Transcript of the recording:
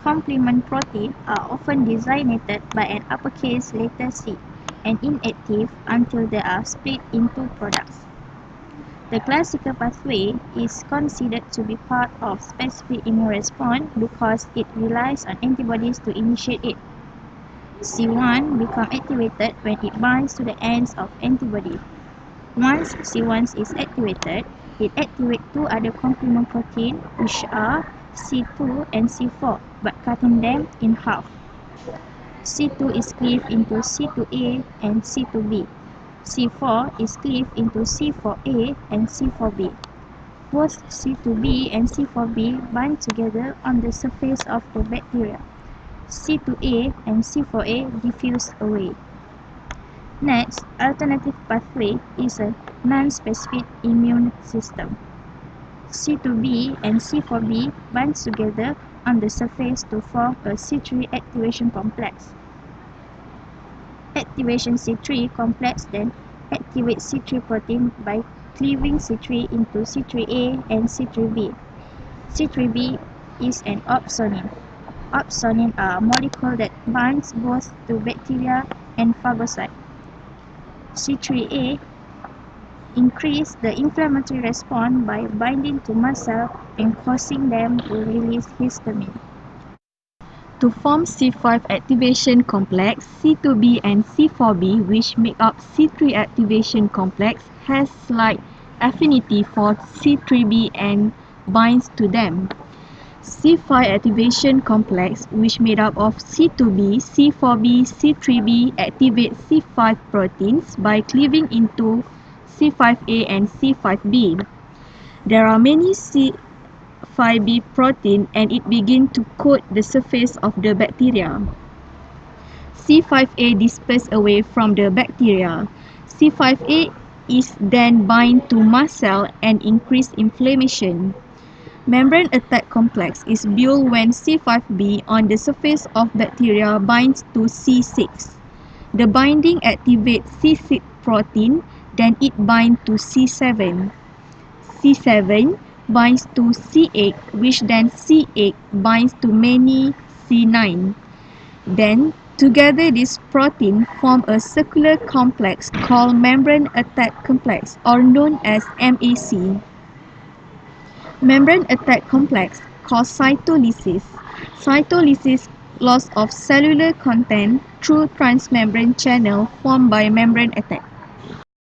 complement protein are often designated by an uppercase letter C and inactive until they are split into products. The classical pathway is considered to be part of specific immune response because it relies on antibodies to initiate it. C1 becomes activated when it binds to the ends of antibody. Once C1 is activated, it activates two other complement proteins which are C2 and C4, but cutting them in half. C2 is cleaved into C2A and C2B. C4 is cleaved into C4A and C4B. Both C2B and C4B bind together on the surface of the bacteria. C2A and C4A diffuse away. Next, alternative pathway is a non-specific immune system. C2B and C4B bind together on the surface to form a C3 activation complex. Activation C3 complex then activates C3 protein by cleaving C3 into C3A and C3B. C3B is an opsonin. Opsonin are a molecule that binds both to bacteria and phagocytes. C3A increase the inflammatory response by binding to mast cells and causing them to release histamine. To form C5 activation complex, C2B and C4B, which make up C3 activation complex, has slight affinity for C3B and binds to them. C5 activation complex, which made up of C2B, C4B, C3B, activates C5 proteins by cleaving into C5A and C5B. There are many C5B protein and it begins to coat the surface of the bacteria. C5A disperses away from the bacteria. C5A is then bind to mast cell and increase inflammation. Membrane attack complex is built when C5b on the surface of bacteria binds to C6. The binding activates C6 protein, then it binds to C7. C7 binds to C8, which then C8 binds to many C9. Then, together these proteins form a circular complex called membrane attack complex, or known as MAC. Membrane attack complex cause cytolysis. Cytolysis loss of cellular content through transmembrane channel formed by membrane attack.